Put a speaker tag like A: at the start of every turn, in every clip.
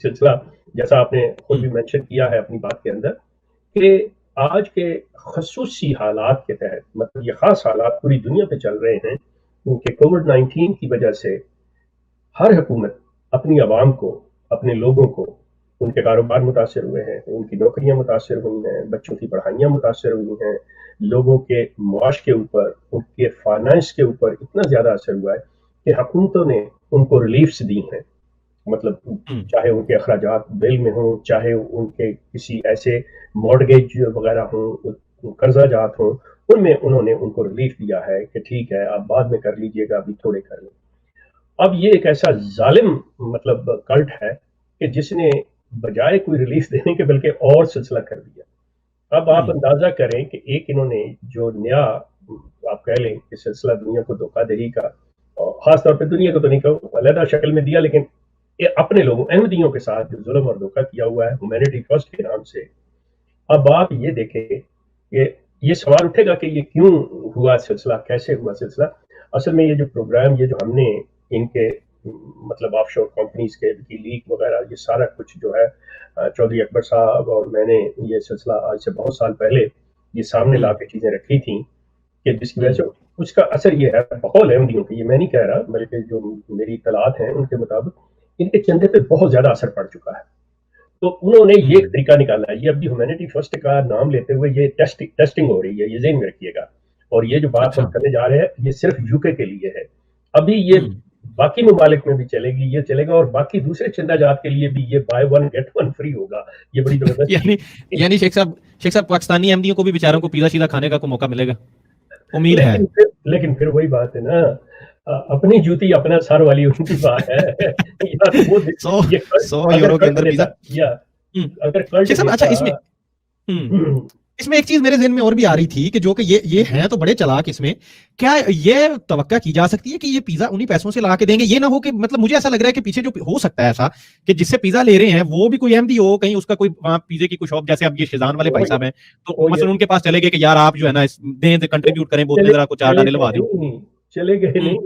A: سلسلہ جیسا آپ نے خود بھی مینشن کیا ہے اپنی بات کے اندر کہ آج کے خصوصی حالات کے تحت مطلب یہ خاص حالات پوری دنیا پہ چل رہے ہیں کیونکہ کووڈ-19 کی وجہ سے ہر حکومت اپنی عوام کو اپنے لوگوں کو ان کے کاروبار متاثر ہوئے ہیں ان کی نوکریاں متاثر ہوئی ہیں بچوں کی پڑھائیاں متاثر ہوئی ہیں لوگوں کے معاش کے اوپر ان کے فائنانس کے اوپر اتنا زیادہ اثر ہوا ہے کہ حکومتوں نے ان کو ریلیفز دی ہیں مطلب چاہے ان کے اخراجات بل میں ہوں چاہے ان کے کسی ایسے مارگیج وغیرہ ہوں قرضہ جات ہوں ان میں انہوں نے ان کو ریلیف دیا ہے کہ ٹھیک ہے آپ بعد میں کر لیجئے گا ابھی تھوڑے کر لیں اب یہ ایک ایسا ظالم مطلب کلٹ ہے کہ جس نے بجائے کوئی ریلیف دینے کے بلکہ اور سلسلہ کر دیا اب آپ اندازہ کریں کہ ایک انہوں نے جو نیا آپ کہہ لیں کہ سلسلہ دنیا کو دھوکہ دہی کا خاص طور پہ دنیا کو تو نہیں کہوں علیحدہ شکل میں دیا لیکن اپنے لوگوں احمدیوں کے ساتھ جو ظلم اور دھوکہ کیا ہوا ہے ہیومینٹی فرسٹ کے نام سے اب آپ یہ دیکھیں کہ یہ سوال اٹھے گا کہ یہ کیوں ہوا سلسلہ کیسے ہوا سلسلہ اصل میں یہ جو پروگرام یہ جو ہم نے ان کے مطلب آف شور کمپنیز کے لیگ وغیرہ یہ سارا کچھ جو ہے چودھری اکبر صاحب اور میں نے یہ سلسلہ آج سے بہت سال پہلے یہ سامنے لا کے چیزیں رکھی تھیں کہ جس کی وجہ سے اس کا اثر یہ ہے بہت احمدیوں کی یہ میں نہیں کہہ رہا بلکہ جو میری اطلاعات ہیں ان کے مطابق ان کے چندے پہ بہت زیادہ اثر پڑ چکا ہے تو انہوں نے یہ ایک طریقہ نکالا ہے یہ ابھی ہیومینٹی فرسٹ کا نام لیتے ہوئے یہ ٹیسٹنگ ہو رہی ہے یہ ذہن میں رکھیے گا اور یہ جو بات ہم کرنے جا رہے ہیں یہ صرف یو کے لیے ہے ابھی یہ باقی ممالک میں بھی چلے گی یہ چلے گا اور باقی دوسرے چندہ جات کے لیے بھی یہ buy one get one free ہوگا یہ بڑی زبردست
B: یعنی شیخ صاحب پاکستانی احمدیوں کو بھی بیچاروں کو پیزا شیزا کھانے کا کوئی موقع ملے گا امید ہے
A: لیکن پھر وہی بات ہے نا اپنی جوتی اپنا سر والی ان کی بات ہے
B: 100 یورو کے اندر پیزا
A: اگر
B: اچھا اس میں ایک چیز میرے ذہن میں اور بھی آ رہی تھی کہ جو کہ یہ ہیں تو بڑے چلاک اس میں کیا یہ توقع کی جا سکتی ہے کہ یہ پیزا انہی پیسوں سے لا کے دیں گے یہ نہ ہو کہ مطلب مجھے ایسا لگ رہا ہے کہ پیچھے جو ہو سکتا ہے ایسا کہ جس سے پیزا لے رہے ہیں وہ بھی کوئی احمدی ہو کہیں اس کا کوئی پیزے کی کوئی شاپ جیسے اب یہ شیزان والے بھائی صاحب ہیں تو مثلا ان کے پاس چلے گئے کہ یار آپ جو ہے نا دیں کنٹریبیوٹ کریں بوتلیں ذرا کو 4 ڈالے لوا دیں
A: چلے گئے نہیں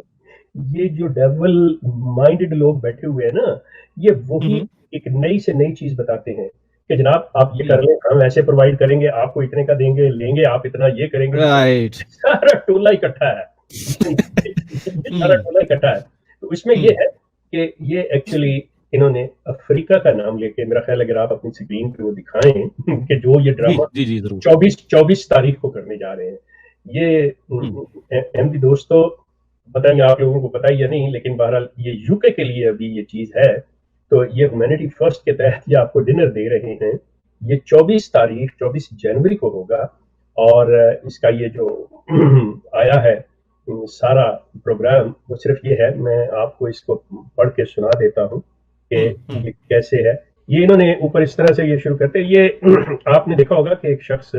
A: یہ جو ڈیول مائنڈڈ لوگ بیٹھے ہوئے ہیں نا یہ وہی ایک نئی سے نئی چیز بتاتے ہیں کہ جناب آپ یہ کر لیں ہم ایسے پرووائڈ کریں گے آپ کو اتنے کا دیں گے لیں گے آپ اتنا یہ کریں گے سارا ٹولہ اکٹھا ہے سارا ٹولہ اکٹھا ہے تو اس میں یہ ہے کہ یہ ایکچولی انہوں نے افریقہ کا نام لے کے میرا خیال اگر آپ اپنی اسکرین پہ وہ دکھائیں کہ جو یہ ڈرامہ 24 تاریخ کو کرنے جا رہے ہیں یہ احمدی دوستو پتہ نہیں آپ لوگوں کو پتہ ہی یا نہیں لیکن بہرحال یہ یو کے لیے ابھی یہ چیز ہے تو یہ ہیومینٹی فرسٹ کے تحت یہ آپ کو ڈنر دے رہے ہیں یہ 24 جنوری کو ہوگا اور اس کا یہ جو آیا ہے سارا پروگرام وہ صرف یہ ہے میں آپ کو اس کو پڑھ کے سنا دیتا ہوں کہ یہ کیسے ہے یہ انہوں نے اوپر اس طرح سے یہ شروع کرتے یہ آپ نے دیکھا ہوگا کہ ایک شخص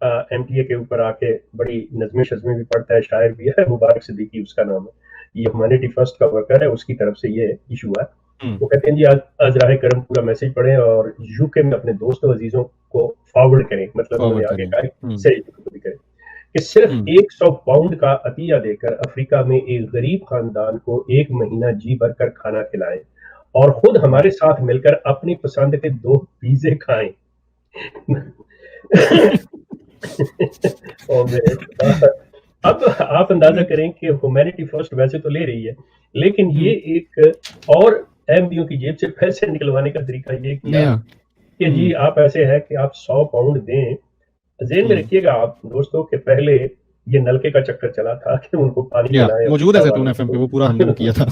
A: ایم ٹی اے کے اوپر آ کے بڑی نظمیں شزمیں بھی پڑھتا ہے شاعر بھی ہے مبارک صدیقی اس کا نام ہے یہ ہیومینٹی فرسٹ کا ورکر ہے اس کی طرف سے یہ ایشو ہے وہ کہتے ہیں جی آج راہ کرم پورا میسج پڑھیں اور یو کے میں اپنے دوستوں عزیزوں کو فارورڈ کریں مطلب انہوں نے آگے کہا کریں کہ صرف 100 پاؤنڈ کا عطیہ دے کر افریقہ میں ایک غریب خاندان کو 1 مہینہ جی بھر کر کھانا کھلائیں اور خود ہمارے ساتھ مل کر اپنی پسند کے 2 پیزے کھائیں اب آپ اندازہ کریں کہ ہیومینٹی فرسٹ ویسے تو لے رہی ہے لیکن یہ ایک اور احمدیوں کی جیب سے پیسے نکلوانے کا طریقہ یہ کیا کہ جی آپ ایسے ہے کہ آپ 100 پاؤنڈ دیں ذہن میں رکھیے گا آپ دوستوں کہ پہلے یہ نلکے کا چکر چلا تھا کہ ان کو پانی پلائیں
B: موجود ہے زیتون ایف ایم پہ وہ پورا ہم نے کیا تھا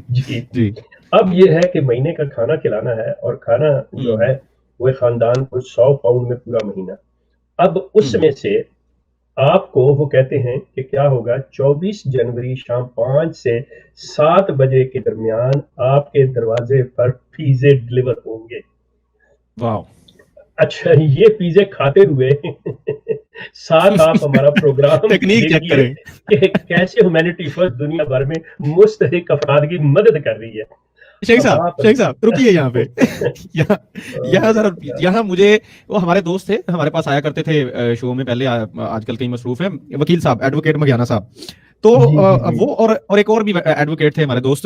A: جی اب یہ ہے کہ مہینے کا کھانا کھلانا ہے اور کھانا جو ہے وہ خاندان کو 100 پاؤنڈ میں پورا مہینہ اب اس میں سے آپ کو وہ کہتے ہیں کہ کیا ہوگا 24 جنوری شام 5 سے 7 بجے کے درمیان آپ کے دروازے پر پیزے ڈلیور ہوں گے
B: واو
A: اچھا یہ پیزے کھاتے ہوئے ساتھ آپ ہمارا پروگرام دیکھیے کہ کیسے ہیومینٹی فرسٹ دنیا بھر میں مستحق افراد کی مدد کر رہی ہے
B: شیخ صاحب رکیے یہاں پہ یہاں مجھے وہ ہمارے دوست تھے ہمارے پاس آیا کرتے تھے شو میں پہلے آج کل کئی مصروف ہیں وکیل صاحب ایڈوکیٹ مگیانہ صاحب تو وہ اور ایک اور بھی ایڈوکیٹ تھے ہمارے دوست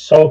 A: 100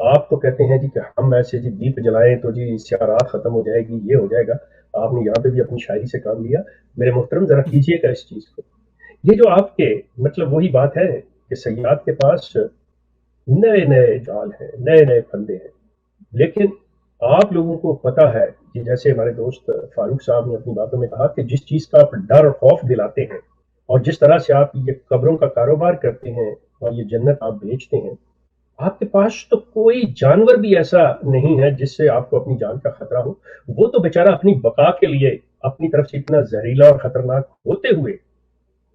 A: آپ تو کہتے ہیں جی کہ ہم ایسے جی دیپ جلائیں تو جی سیارات ختم ہو جائے گی، یہ ہو جائے گا. آپ نے یہاں پہ بھی اپنی شاعری سے کام لیا. میرے محترم ذرا کیجیے گا اس چیز کو. یہ جو آپ کے مطلب وہی بات ہے کہ سیاد کے پاس نئے نئے جال ہیں، نئے نئے پھندے ہیں، لیکن آپ لوگوں کو پتا ہے کہ جیسے ہمارے دوست فاروق صاحب نے اپنی باتوں میں کہا کہ جس چیز کا آپ ڈر اور خوف دلاتے ہیں اور جس طرح سے آپ یہ قبروں کا کاروبار کرتے ہیں اور یہ جنت آپ بیچتے ہیں، آپ کے پاس تو کوئی جانور بھی ایسا نہیں ہے جس سے آپ کو اپنی جان کا خطرہ ہو. وہ تو بیچارہ اپنی بقا کے لیے اپنی طرف سے اتنا زہریلا اور خطرناک ہوتے ہوئے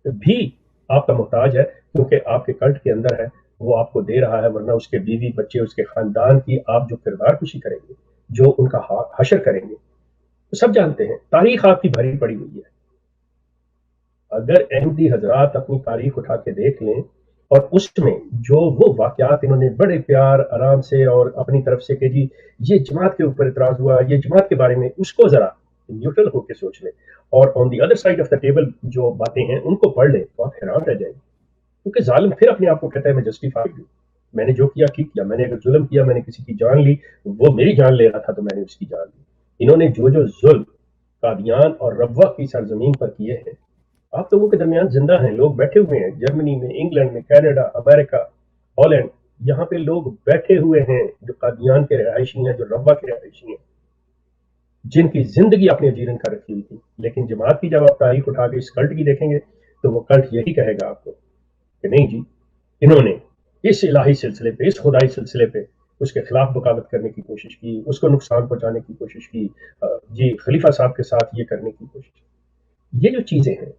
A: بھی آپ کا محتاج ہے، کیونکہ آپ کے کلٹ کے اندر ہے، وہ آپ کو دے رہا ہے، ورنہ اس کے بیوی بچے اس کے خاندان کی آپ جو کردار کشی کریں گے، جو ان کا حشر کریں گے، تو سب جانتے ہیں. تاریخ آپ کی بھری پڑی ہوئی ہے. اگر احمدی حضرات اپنی تاریخ اٹھا کے دیکھ لیں اور اس میں جو وہ واقعات انہوں نے بڑے پیار آرام سے اور اپنی طرف سے کہ جی یہ جماعت کے اوپر اعتراض ہوا، یہ جماعت کے بارے میں، اس کو ذرا نیوٹرل ہو کے سوچ لیں اور on the other side of the table جو باتیں ہیں ان کو پڑھ لیں تو آپ حیران رہ جائیں گے. کیونکہ ظالم پھر اپنے آپ کو کہتا ہے میں جسٹیفائڈ ہوں، میں نے جو کیا ٹھیک کیا، میں نے اگر ظلم کیا، میں نے کسی کی جان لی، وہ میری جان لے رہا تھا تو میں نے اس کی جان لی. انہوں نے جو جو ظلم قادیان اور ربوہ کی سرزمین پر کیے ہیں، آپ لوگوں کے درمیان زندہ ہیں، لوگ بیٹھے ہوئے ہیں جرمنی میں، انگلینڈ میں، کینیڈا، امریکہ، ہالینڈ، یہاں پہ لوگ بیٹھے ہوئے ہیں جو قادیان کے رہائشی ہیں، جو ربوہ کے رہائشی ہیں، جن کی زندگی اپنے جیرن کا رکھی ہوئی تھی. لیکن جماعت کی جب آپ تاریخ اٹھا کے اس کلٹ کی دیکھیں گے تو وہ کلٹ یہی کہے گا آپ کو کہ نہیں جی، انہوں نے اس الہی سلسلے پہ، اس خدائی سلسلے پہ اس کے خلاف بغاوت کرنے کی کوشش کی، اس کو نقصان پہنچانے کی کوشش کی، جی خلیفہ صاحب کے ساتھ یہ کرنے کی کوشش کی. یہ جو چیزیں ہیں،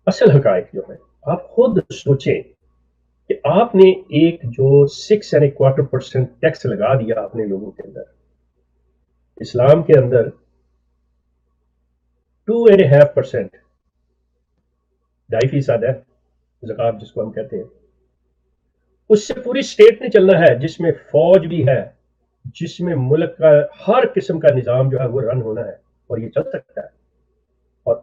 A: اصل حقائق جو ہے، آپ خود سوچیں کہ آپ نے ایک جو 6.25% ٹیکس لگا دیا اپنے لوگوں کے اندر، اسلام کے اندر 2.5% 2.5% ہے زکات جس کو ہم کہتے ہیں. اس سے پوری اسٹیٹ نے چلنا ہے، جس میں فوج بھی ہے، جس میں ملک کا ہر قسم کا نظام جو ہے وہ رن ہونا ہے، اور یہ چل سکتا ہے. اور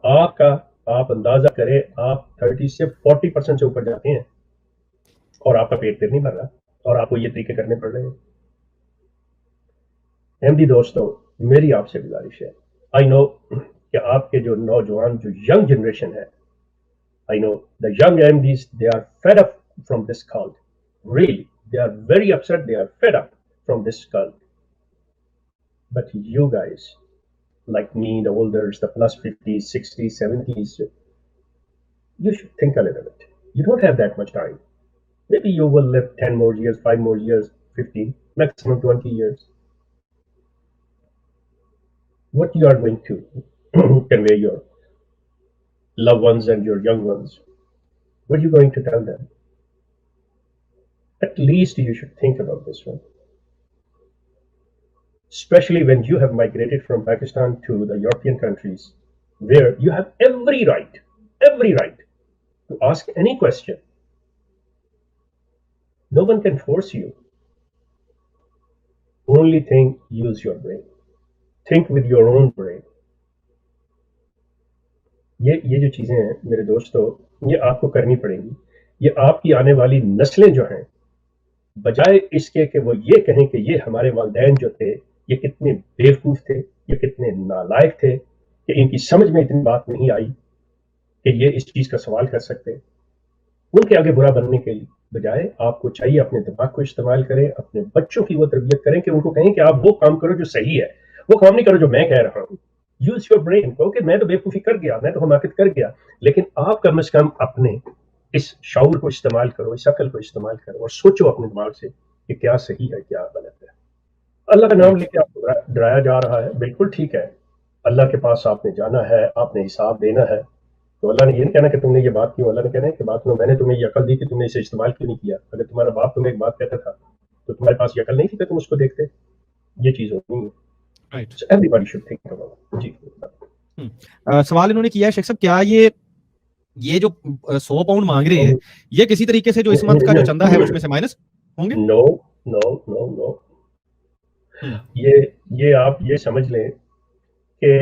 A: آپ اندازہ کریں، آپ 30 سے 40% سے اوپر جاتے ہیں اور آپ کا پیٹ پھر نہیں بھر رہا اور آپ کو یہ طریقے کرنے پڑ رہے ہیں. احمدی دوستوں، میری آپ سے گزارش ہے، آئی نو کہ آپ کے جو نوجوان جو ینگ جنریشن ہے، I know the young MDs, they are fed up from this cult. Really, they are very upset. They are fed up from this cult. But you guys, like me, the olders, the plus 50s, 60s, 70s, you should think a little bit. You don't have that much time. Maybe you will live 10 more years, 5 more years, 15, maximum 20 years. What you are going to convey your loved ones and your young ones? What are you going to tell them? At least you should think about this one. Especially when you have migrated from Pakistan to the European countries, where you have every right to ask any question. No one can force you. Only thing, use your brain. Think with your own brain. یہ جو چیزیں ہیں میرے دوستو، یہ آپ کو کرنی پڑیں گی. یہ آپ کی آنے والی نسلیں جو ہیں، بجائے اس کے کہ وہ یہ کہیں کہ یہ ہمارے والدین جو تھے یہ کتنے بیوقوف تھے، یہ کتنے نالائق تھے کہ ان کی سمجھ میں اتنی بات نہیں آئی کہ یہ اس چیز کا سوال کر سکتے، ان کے آگے برا بننے کے لیے بجائے آپ کو چاہیے اپنے دماغ کو استعمال کریں، اپنے بچوں کی وہ تربیت کریں کہ ان کو کہیں کہ آپ وہ کام کرو جو صحیح ہے، وہ کام نہیں کرو جو میں کہہ رہا ہوں. Use your brain. کہو کہ میں تو بیوقوفی کر گیا، میں تو حماقت کر گیا، لیکن آپ کم از کم اپنے اس شعور کو استعمال کرو، اس عقل کو استعمال کرو اور سوچو اپنے دماغ سے کہ کیا صحیح ہے کیا غلط ہے. اللہ کا نام لے کے آپ کو ڈرایا جا رہا ہے، بالکل ٹھیک ہے. اللہ کے پاس آپ نے جانا ہے، آپ نے حساب دینا ہے. تو اللہ نے یہ نہیں کہنا کہ تم نے یہ بات کیوں، اللہ نے کہنا ہے کہ بات سنو، میں نے تمہیں یہ عقل دی کہ تم نے اسے استعمال کیوں نہیں کیا. اگر تمہارا باپ تمہیں ایک بات کہتا تھا تو تمہارے پاس یہ عقل نہیں تھی کہ تم اس کو دیکھتے. یہ چیز نہیں ہے. So everybody should think about it. جی
B: سوال انہوں نے کیا ہے شیخ صاحب، کیا یہ جو 100 پاؤنڈ مانگ رہے ہیں یہ کسی طریقے سے جو اس منتھ کا جو چندہ ہے اس میں سے مائنس ہوں گے؟
A: نو نو نو نو. یہ آپ یہ سمجھ لیں کہ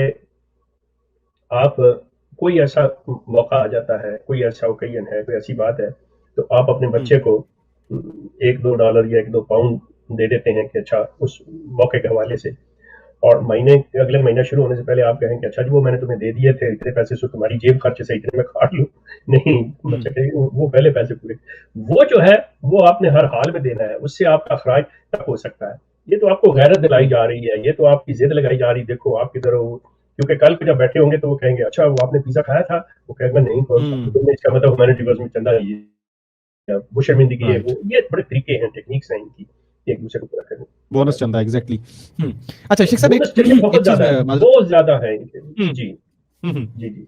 A: آپ کوئی ایسا موقع آ جاتا ہے، کوئی ایسا اوکیزن ہے، کوئی ایسی بات ہے، تو آپ اپنے بچے کو $1-2 یا $1-2 پاؤنڈ دے دیتے ہیں کہ اچھا اس موقع کے حوالے سے، اور اگلے مہینہ شروع ہونے سے پہلے آپ کہیں کہ اچھا جی وہ میں نے تمہیں دے دیے تھے اتنے پیسے سے، تمہاری جیب خرچ سے اتنے میں کاٹ لوں. نہیں، بچہ کہے وہ پہلے پیسے پورے، وہ جو ہے وہ آپ نے ہر حال میں دینا ہے، اس سے آپ کا اخراج تک ہو سکتا ہے. یہ تو آپ کو غیرت دلائی جا رہی ہے، یہ تو آپ کی ضد لگائی جا رہی، دیکھو آپ کدھر ہو. کیونکہ کل کو جب بیٹھے ہوں گے تو وہ کہیں گے اچھا وہ آپ نے پیزا کھایا تھا، وہ کہے گا نہیں تو اس کا مطلب ہیومینٹی میں چندہ لیے، وہ شرمندگی ہے.
B: رائٹ،
A: وہ یہ بڑے طریقے ہیں، ٹیکنیکس ہیں ان کی ایک دوسرے کو پورا کرنے
B: بونس چندہ ایگزیکٹلی. اچھا شیخ صاحب
A: بونس چندے
B: ایک
A: بہت
B: چیز
A: زیادہ ہے، بہت زیادہ ہے ان کے. جی جی جی.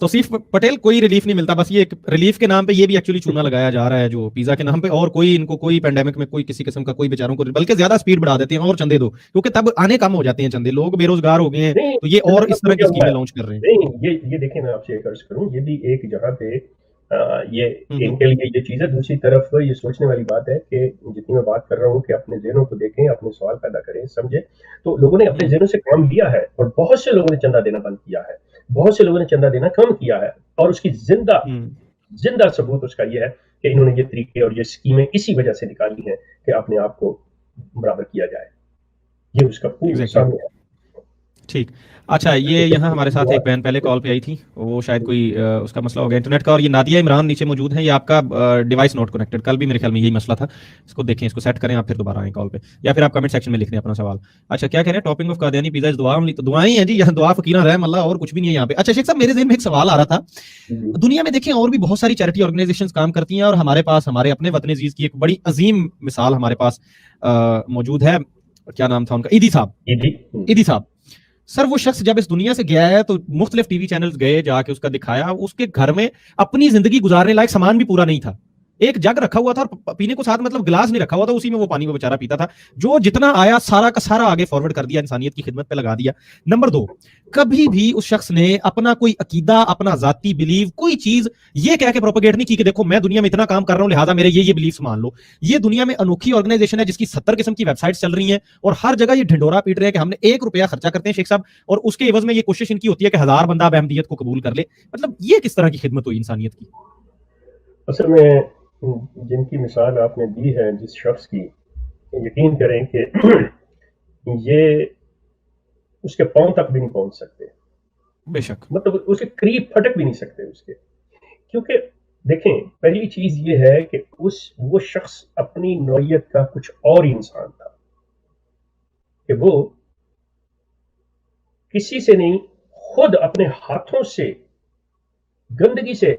B: توصیف پٹیل کوئی ریلیف نہیں ملتا، بس یہ ریلیف کے نام پہ یہ بھی ایکچولی چونا لگایا جا رہا ہے جو پیزا کے نام پہ، اور کوئی ان کو کوئی پینڈیمک میں کوئی کسی قسم کا کوئی بیچاروں کو، بلکہ زیادہ سپیڈ بڑھا دیتے ہیں اور چندے دو، کیونکہ تب آنے کم ہو جاتے ہیں چندے، لوگ بے روزگار ہو گئے ہیں
A: نہیں
B: تو یہ اور اس طرح کی اسکیمیں لانچ کر رہے ہیں.
A: نہیں، یہ دیکھیں میں آپ سے ایک عرض کروں، یہ بھی ایک جگہ پہ یہ ان کے لیے یہ چیز ہے. دوسری طرف یہ سوچنے والی بات ہے کہ جتنی میں بات کر رہا ہوں کہ اپنے ذہنوں کو دیکھیں، اپنے سوال پیدا کریں، سمجھیں. تو لوگوں نے اپنے ذہنوں سے کام لیا ہے، اور بہت سے لوگوں نے چندہ دینا بند کیا ہے، بہت سے لوگوں نے چندہ دینا کم کیا ہے، اور اس کی زندہ ثبوت اس کا یہ ہے کہ انہوں نے یہ طریقے اور یہ اسکیمیں اسی وجہ سے نکالی ہیں کہ اپنے آپ کو برابر کیا جائے. یہ اس کا پورا سامنے ہے.
B: ٹھیک. اچھا یہ یہاں ہمارے ساتھ ایک بہن پہلے کال پہ آئی تھی، وہ شاید کوئی اس کا مسئلہ ہو گیا انٹرنیٹ کا، اور یہ نادیہ عمران نیچے موجود ہیں، یہ آپ کا ڈیوائس نوٹ کنیکٹڈ، کل بھی میرے خیال میں یہی مسئلہ تھا. اس کو دیکھیں، اس کو سیٹ کریں، آپ پھر دوبارہ آئیں کال پہ، یا پھر آپ کمنٹ سیکشن میں لکھ دیں اپنا سوال. اچھا کیا کہہ رہے ہیں، ٹاپنگ آف قادیانی پیزا از دعا اونلی، تو دعائیں ہیں جی، یہاں دعا فقیرہ رحم اللہ، اور کچھ بھی نہیں ہے یہاں پہ. اچھا شیخ صاحب میرے ذہن میں ایک سوال آ رہا تھا، دنیا میں دیکھیں اور بھی بہت ساری چیریٹی آرگنائزیشنز کام کرتی ہیں، اور ہمارے پاس ہمارے اپنے وطن عزیز کی ایک بڑی عظیم مثال ہمارے پاس موجود ہے، کیا نام تھا ان کا، ایدی صاحب. سر وہ شخص جب اس دنیا سے گیا ہے تو مختلف ٹی وی چینلز گئے، جا کے اس کا دکھایا، اس کے گھر میں اپنی زندگی گزارنے لائق سامان بھی پورا نہیں تھا. ایک جگ رکھا ہوا تھا اور پینے کو ساتھ مطلب گلاس نہیں رکھا ہوا تھا، اسی میں وہ پانی وہ بیچارہ پیتا تھا. جو جتنا آیا سارا کا سارا آگے فارورڈ کر دیا، انسانیت کی خدمت پہ لگا دیا. نمبر 2، کبھی بھی اس شخص نے اپنا کوئی عقیدہ، اپنا ذاتی بلیف، کوئی چیز یہ کہہ کے پروپیگیٹ نہیں کی کہ دیکھو میں دنیا میں اتنا کام کر رہا ہوں لہٰذا میرے یہ بلیفس مان لو. یہ دنیا میں انوکھی آرگنائزیشن ہے جس کی 70 قسم کی ویب سائٹس چل رہی ہیں، اور ہر جگہ یہ ڈھنڈورا پیٹ رہے ہیں کہ ہم نے 1 روپیہ خرچہ کرتے ہیں شیخ صاحب، اور اس کے عوض میں یہ کوشش ان کی ہوتی ہے کہ 1000 بندہ احمدیت کو قبول کر لے. مطلب یہ کس طرح کی خدمت ہوئی انسانیت کی؟
A: اصل میں جن کی مثال آپ نے دی ہے جس شخص کی، یقین کریں کہ یہ اس کے پاؤں تک بھی نہیں پہنچ سکتے،
B: بے شک،
A: مطلب اس کے قریب پھٹک بھی نہیں سکتے اس کے. کیونکہ دیکھیں پہلی چیز یہ ہے کہ وہ شخص اپنی نوعیت کا کچھ اور ہی انسان تھا، کہ وہ کسی سے نہیں، خود اپنے ہاتھوں سے گندگی سے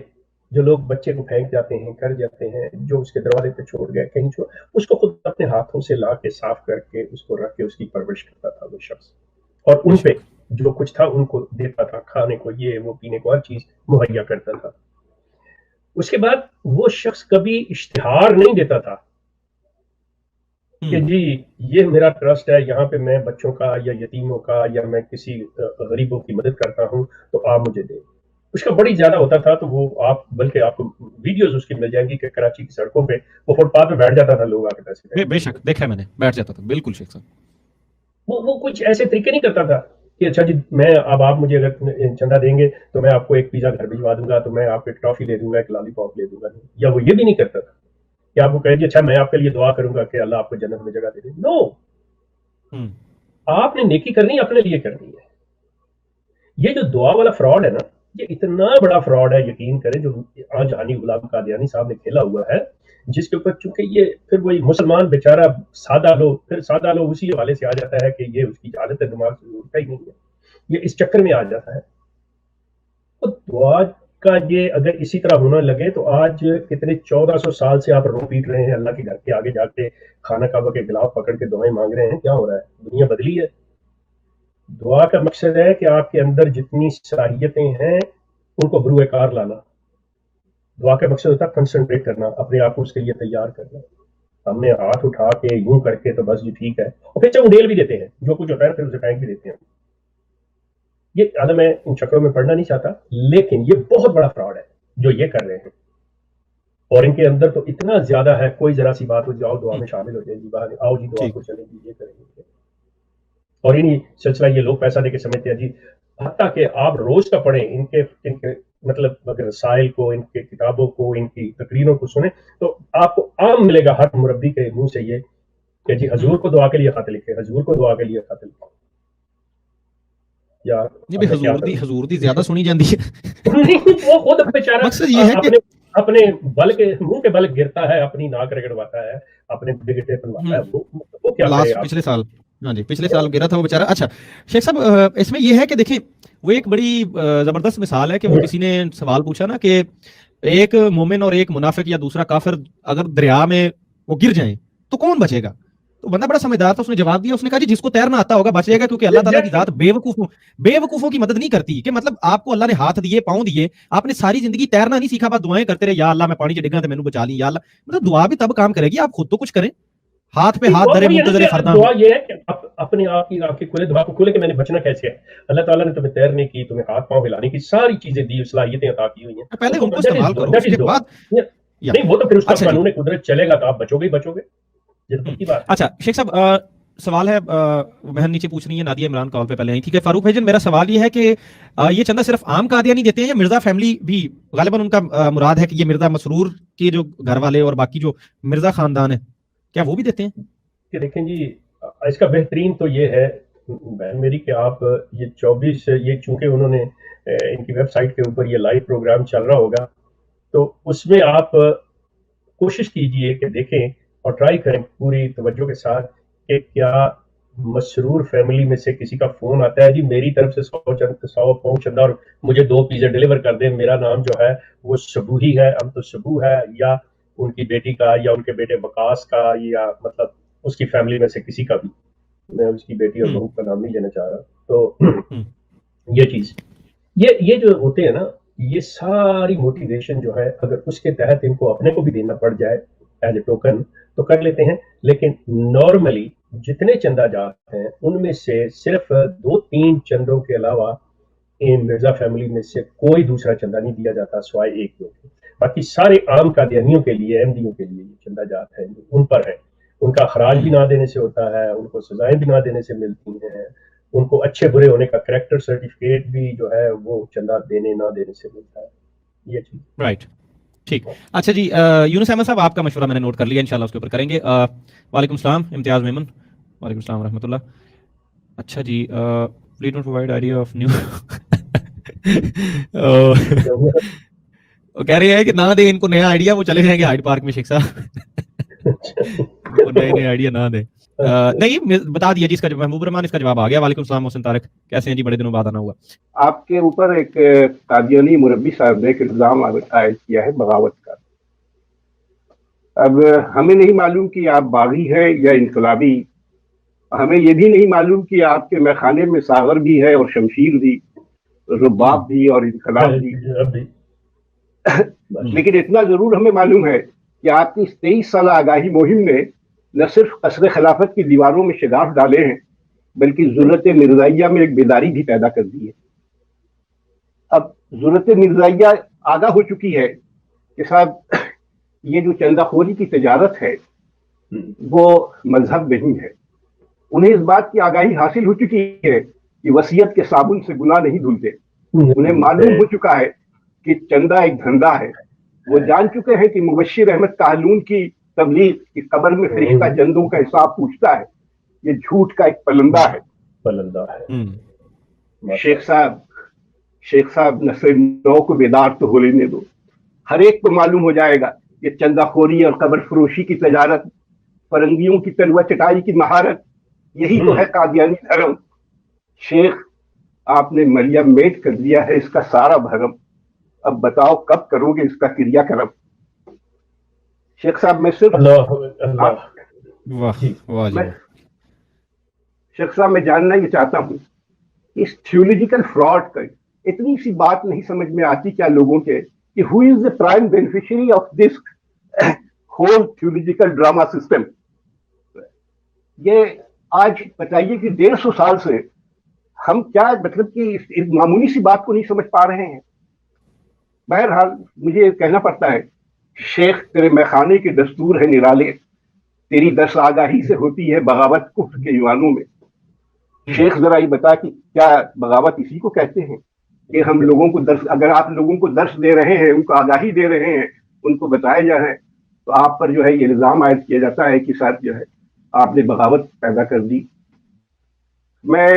A: جو لوگ بچے کو پھینک جاتے ہیں، کر جاتے ہیں، جو اس کے دروازے پہ چھوڑ گئے کہیں چھوڑ، اس کو خود اپنے ہاتھوں سے لا کے صاف کر کے اس کو رکھ کے اس کی پرورش کرتا تھا وہ شخص، اور ان پہ جو کچھ تھا ان کو دیتا تھا، کھانے کو، یہ وہ، پینے کو، ہر چیز مہیا کرتا تھا. اس کے بعد وہ شخص کبھی اشتہار نہیں دیتا تھا کہ جی یہ میرا ٹرسٹ ہے، یہاں پہ میں بچوں کا یا یتیموں کا یا میں کسی غریبوں کی مدد کرتا ہوں تو آپ مجھے دیں. اس کا بڑی زیادہ ہوتا تھا، تو وہ بلکہ آپ کو ویڈیوز اس کی مل جائیں گی کہ کراچی کی سڑکوں پہ وہ فٹ پاتھ پہ بیٹھ جاتا تھا، لوگ آ کے پیسے
B: بے شک دیکھا میں نے، بیٹھ جاتا تھا. بالکل شیخ صاحب،
A: وہ کچھ ایسے طریقے نہیں کرتا تھا کہ اچھا جی میں اب آپ مجھے اگر چندہ دیں گے تو میں آپ کو ایک پیزا گھر بھجوا دوں گا، تو میں آپ کو ایک ٹافی دے دوں گا، ایک لالی پاپ دے دوں گا، یا وہ یہ بھی نہیں کرتا تھا کہ آپ کو کہے گی اچھا میں آپ کے لیے دعا کروں گا کہ اللہ آپ کو جنت میں جگہ دے دے. نو، آپ نے نیکی کرنی اپنے لیے کرنی ہے. یہ جو دعا والا فراڈ ہے نا، یہ اتنا بڑا فراڈ ہے، یقین کریں، جو آج حانی غلام قادیانی صاحب نے کھیلا ہوا ہے، جس کے اوپر چونکہ یہ پھر وہی مسلمان بیچارہ سادہ لوگ اسی حوالے سے آ جاتا ہے کہ یہ اس کی حالت دماغ سے اٹھتا ہی نہیں ہے، یہ اس چکر میں آ جاتا ہے. تو دعا کا یہ اگر اسی طرح ہونا لگے تو آج کتنے 1400 سال سے آپ رو پیٹ رہے ہیں اللہ کے گھر کے آگے جا کے، خانہ کعبہ کے گلاف پکڑ کے دعائیں مانگ رہے ہیں. کیا ہو رہا ہے؟ دنیا بدلی ہے. دعا کا مقصد ہے کہ آپ کے اندر جتنی صلاحیتیں ہیں ان کو بروئے کار لانا. دعا کا مقصد ہوتا ہے کنسنٹریٹ کرنا، اپنے آپ کو اس کے لیے تیار کرنا. ہم نے ہاتھ اٹھا کے یوں کر کے تو بس جی ٹھیک ہے، اور پھر چنگیل بھی دیتے ہیں، جو کچھ ہوتا ہے پھر اسے پھینک بھی دیتے ہیں. یہ میں ان چکروں میں پڑھنا نہیں چاہتا، لیکن یہ بہت بڑا فراڈ ہے جو یہ کر رہے ہیں. اور ان کے اندر تو اتنا زیادہ ہے، کوئی ذرا سی بات ہو جاؤ دعا میں شامل ہو جائے جی، باہر آؤ جی دعا کو چلیں گی، یہ کریں گے. اور انہیں سلسلہ یہ لوگ پیسہ دے کے سمجھتے ہیں جی، حتیٰ کہ آپ روز کا پڑھیں ان کے مطلب اگر رسائل کو، ان کے کتابوں کو، ان کی تقریروں کو سنیں تو آپ کو عام ملے گا ہر مربی کے منہ سے یہ کہ جی حضور کو دعا کے لیے خط لکھے، حضور کو دعا کے لیے خط لکھے، یا
B: یہ بھی حضور دی زیادہ سنی جاندی ہے
A: وہ خود بیچارہ
B: مقصد یہ ہے کہ
A: اپنے بل کے منہ کے بل گرتا ہے، اپنی ناک رگڑواتا ہے، اپنے گٹے بنواتا ہے، وہ کیا کرے؟
B: پچھلے سال، ہاں جی پچھلے سال گرا تھا وہ بیچارہ. اچھا شیخ صاحب اس میں یہ ہے کہ دیکھیں وہ ایک بڑی زبردست مثال ہے کہ وہ کسی نے سوال پوچھا نا کہ ایک مومن اور ایک منافق یا دوسرا کافر اگر دریا میں وہ گر جائیں تو کون بچے گا؟ تو بندہ بڑا سمجھدار تھا، اس نے جواب دیا، اس نے کہا جی جس کو تیرنا آتا ہوگا بچے گا، کیونکہ اللہ تعالیٰ کی ذات بے وقوفوں کی مدد نہیں کرتی. کہ مطلب آپ کو اللہ نے ہاتھ دیے، پاؤں دیے، آپ نے ساری زندگی تیرنا نہیں سیکھا، بس دعائیں کرتے رہے، یا اللہ میں پانی چ ڈگا تو مینوں بچا لی، یا اللہ. مطلب دعا بھی تب کام کرے گی آپ خود تو کچھ کریں. ہاتھ پہ ہاتھ دھرے منتظر فردا.
A: دعا یہ ہے کہ اپنے آپ کی کھولے، دعا کو کھولے کہ میں نے بچنا کیسے ہے. اللہ تعالیٰ نے تمہیں تیرنے کی، تمہیں ہاتھ پاؤں ہلانے کی ساری چیزیں دی، صلاحیتیں عطا کی ہوئی ہیں.
B: پہلے ان کو استعمال کرو، اس کے بعد
A: نہیں، وہ تو پھر اس کا قانون قدرت چلے گا تو آپ بچو گے ہی بچو گے.
B: اچھا شیخ صاحب سوال ہے، بہن نیچے پوچھ رہی ہے، نادیہ عمران کال پہ پہلے آئی تھی کہ فاروق بھائی جان میرا سوال یہ ہے کہ یہ چندہ صرف عام قادیانی دیتے ہیں یا مرزا فیملی بھی؟ غالباً ان کا مراد ہے کہ یہ مرزا مسرور کے جو گھر والے اور باقی جو مرزا خاندان ہے کیا وہ بھی دیتے ہیں؟
A: کہ دیکھیں جی اس کا بہترین تو یہ ہے بہن میری کہ آپ یہ 24 یہ چونکہ انہوں نے ان کی ویب سائٹ کے اوپر یہ لائیو پروگرام چل رہا ہوگا تو اس میں آپ کوشش کیجئے کہ دیکھیں اور ٹرائی کریں پوری توجہ کے ساتھ کہ کیا مسرور فیملی میں سے کسی کا فون آتا ہے جی میری طرف سے 100 پاؤنڈ چندہ اور مجھے 2 پیزے ڈیلیور کر دیں، میرا نام جو ہے وہ شبو ہی ہے، اب تو شبو ہے، یا ان کی بیٹی کا یا ان کے بیٹے وقاص کا، یا مطلب اس کی فیملی میں سے کسی کا بھی. میں اس کی بیٹی اور بہو کا نام نہیں لینا چاہ رہا. تو یہ چیز یہ جو ہوتے ہیں نا یہ ساری موٹیویشن جو ہے اگر اس کے تحت ان کو اپنے کو بھی دینا پڑ جائے ایز اے ٹوکن تو کر لیتے ہیں. لیکن نارملی جتنے چندہ جات ہیں ان میں سے صرف 2-3 چندوں کے علاوہ مرزا فیملی میں سے کوئی دوسرا چندہ نہیں دیا جاتا سوائے ایک دو. باقی سارے عام قادیانیوں کے لیے، احمدیوں کے لیے یہ چندہ جات ہیں ان پر ہے. ان کا اخراج بھی نہ دینے سے ہوتا ہے، ان کو سزائیں بھی نہ دینے سے ملتی ہیں، ان کو اچھے برے ہونے کا کریکٹر سرٹیفکیٹ بھی جو ہے وہ چندہ دینے نہ دینے سے ملتا ہے. یہ چیز
B: رائٹ ٹھیک. اچھا جی یونس احمد صاحب آپ کا مشورہ میں نے نوٹ کر لیا، انشاءاللہ اس کے اوپر کریں گے. وعلیکم السلام امتیاز میمن. وعلیکم السلام ورحمۃ اللہ. اچھا جی please don't provide idea of new. وہ کہہ رہے ہیں کہ نہ دیں ان کو نیا آئیڈیا، وہ چلے جائیں گے ہائیڈ پارک میں. شیخ صاحب نئے آئیڈیا نہ دیں. نہیں بتا دیا جی اس کا محبوب رحمان اس کا جواب آ گیا. وعلیکم السلام محسن طارق، کیسے ہیں جی؟ بڑے دنوں بعد آنا ہوا.
C: آپ کے اوپر ایک قادیانی مربی صاحب نے ایک الزام عائد کیا ہے بغاوت کا. اب ہمیں نہیں معلوم کہ آپ باغی ہے یا انقلابی، ہمیں یہ بھی نہیں معلوم کہ آپ کے میخانے میں ساغر بھی ہے اور شمشیر بھی، رباب بھی اور انقلاب بھی. لیکن اتنا ضرور ہمیں معلوم ہے کہ آپ کی 23 سالہ آگاہی مہم نے نہ صرف قصر خلافت کی دیواروں میں شگاف ڈالے ہیں بلکہ ضرورت مرزائیہ میں ایک بیداری بھی پیدا کر دی ہے. اب ضرورت مرزائیہ آگاہ ہو چکی ہے کہ صاحب یہ جو چندہ خوری کی تجارت ہے وہ مذہب نہیں ہے. انہیں اس بات کی آگاہی حاصل ہو چکی ہے کہ وصیت کے صابن سے گناہ نہیں دھلتے. انہیں معلوم ہو چکا ہے کہ چندہ ایک دھندا ہے. وہ جان چکے ہیں کہ مبشر احمد کہلون کی تبلیغ کی قبر میں فرشتہ چندوں کا حساب پوچھتا ہے یہ جھوٹ کا ایک پلندہ ہے. شیخ صاحب نسل نو کو بیدار تو ہو لینے دو. ہر ایک کو معلوم ہو جائے گا کہ چندہ خوری اور قبر فروشی کی تجارت، فرنگیوں کی تلوہ چٹائی کی مہارت، یہی تو ہے قادیانی دھرم. شیخ آپ نے مریم میٹ کر دیا ہے اس کا سارا بھرم. اب بتاؤ کب کرو گے اس کا کریا کرم. شیخ صاحب میں صرف شیخ صاحب میں جاننا یہ چاہتا ہوں اس تھیولوجیکل فراڈ کا اتنی سی بات نہیں سمجھ میں آتی کیا لوگوں کے کہ who is the prime beneficiary of this whole theological drama system. یہ آج بتائیے کہ 150 سال سے ہم کیا مطلب کہ اس معمولی سی بات کو نہیں سمجھ پا رہے ہیں. بہرحال مجھے یہ کہنا پڑتا ہے شیخ تیرے میخانے کے دستور ہے نرالے، تیری درس آگاہی سے ہوتی ہے بغاوت کفر کے ایوانوں میں. شیخ ذرا یہ بتا کہ کیا بغاوت اسی کو کہتے ہیں کہ ہم لوگوں کو درس، اگر آپ لوگوں کو درس دے رہے ہیں، ان کو آگاہی دے رہے ہیں، ان کو بتایا جا رہا ہے تو آپ پر جو ہے یہ الزام عائد کیا جاتا ہے کہ صاحب جو ہے آپ نے بغاوت پیدا کر دی. میں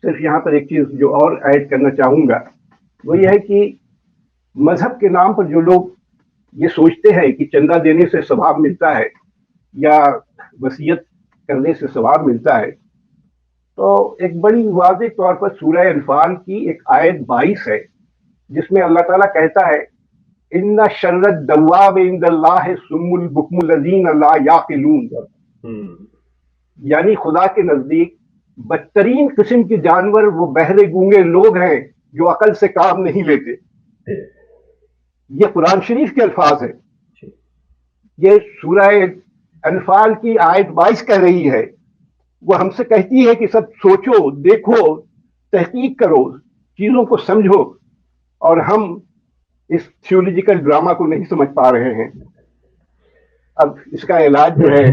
C: صرف یہاں پر ایک چیز جو اور ایڈ کرنا چاہوں گا وہ یہ ہے کہ مذہب کے نام پر جو لوگ یہ سوچتے ہیں کہ چندہ دینے سے ثواب ملتا ہے یا وصیت کرنے سے ثواب ملتا ہے، تو ایک بڑی واضح طور پر سورہ انفال کی ایک آیت 22 ہے جس میں اللہ تعالیٰ کہتا ہے ان شر الدواب عند اللہ الصم البکم الذین لا یعقلون، یعنی خدا کے نزدیک بدترین قسم کے جانور وہ بہرے گونگے لوگ ہیں جو عقل سے کام نہیں لیتے. یہ قرآن شریف کے الفاظ ہیں. یہ سورہ انفال کی آیت 22 کہہ رہی ہے. وہ ہم سے کہتی ہے کہ سب سوچو، دیکھو، تحقیق کرو، چیزوں کو سمجھو، اور ہم اس تھیولوجیکل ڈرامہ کو نہیں سمجھ پا رہے ہیں. اب اس کا علاج جو ہے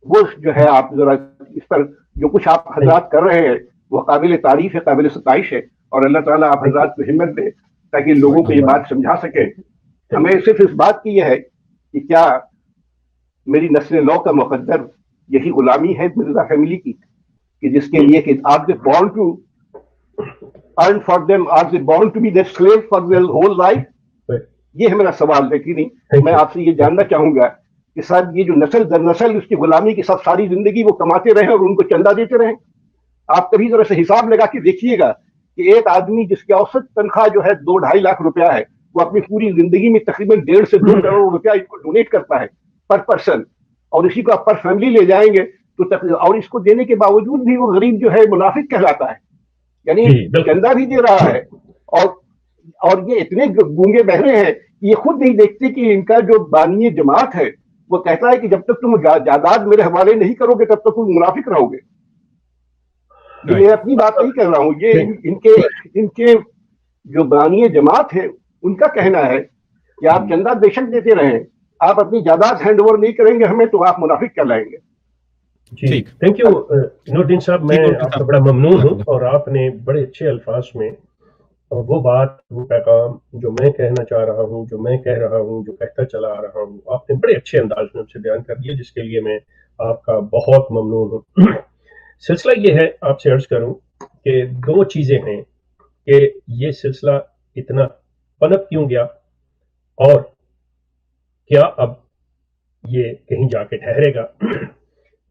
C: وہ جو ہے آپ ذرا اس پر جو کچھ آپ حضرات کر رہے ہیں وہ قابل تعریف ہے، قابل ستائش ہے، اور اللہ تعالیٰ آپ حضرات کو ہمت دے تاکہ لوگوں کو یہ بات سمجھا سکے. ہمیں صرف اس بات کی یہ ہے کہ کیا میری نسل نو کا مقدر یہی غلامی ہے مرزا فیملی کی، کہ جس کے لیے کہ are they born to earn for them, are they born to be their slave for their whole life? یہ ہے میرا سوال. لیکن میں آپ سے یہ جاننا چاہوں گا کہ صاحب یہ جو نسل در نسل اس کی غلامی کی سب ساری زندگی وہ کماتے رہے اور ان کو چندہ دیتے رہے. آپ کبھی ذرا سے حساب لگا کے دیکھیے گا کہ ایک آدمی جس کی اوسط تنخواہ جو ہے 2-2.5 لاکھ روپیہ ہے، وہ اپنی پوری زندگی میں تقریباً 1.5 سے 2 کروڑ روپیہ ان کو ڈونیٹ کرتا ہے پر پرسن، اور اسی کو آپ پر فیملی لے جائیں گے تو اور اس کو دینے کے باوجود بھی وہ غریب جو ہے منافق کہلاتا ہے. یعنی چندہ بھی دے رہا ہے اور یہ اتنے گونگے بہرے ہیں یہ خود نہیں دیکھتے کہ ان کا جو بانی جماعت ہے وہ کہتا ہے کہ جب تک تم جائیداد میرے حوالے نہیں کرو گے تب تک تم منافق رہو گے. میں اپنی بات نہیں کر رہا ہوں، یہ ان کے جو بانی جماعت ہے ان کا کہنا ہے کہ آپ چندہ بے شک دیتے رہیں، آپ اپنی جائیداد ہینڈ اوور نہیں کریں گے ہمیں تو آپ منافق کہلائیں گے.
A: جی تھینک یو نورالدین صاحب، میں آپ کا بڑا ممنون ہوں، اور آپ نے بڑے اچھے الفاظ میں وہ بات، وہ پیغام جو میں کہنا چاہ رہا ہوں، جو میں کہہ رہا ہوں، جو کہتا چلا آ رہا ہوں، آپ نے بڑے اچھے انداز میں سے بیان کر دیا، جس کے لیے میں آپ کا بہت ممنون ہوں. سلسلہ یہ ہے، آپ سے عرض کروں کہ 2 چیزیں ہیں کہ یہ سلسلہ اتنا پنپ کیوں گیا اور کیا اب یہ کہیں جا کے ٹھہرے گا.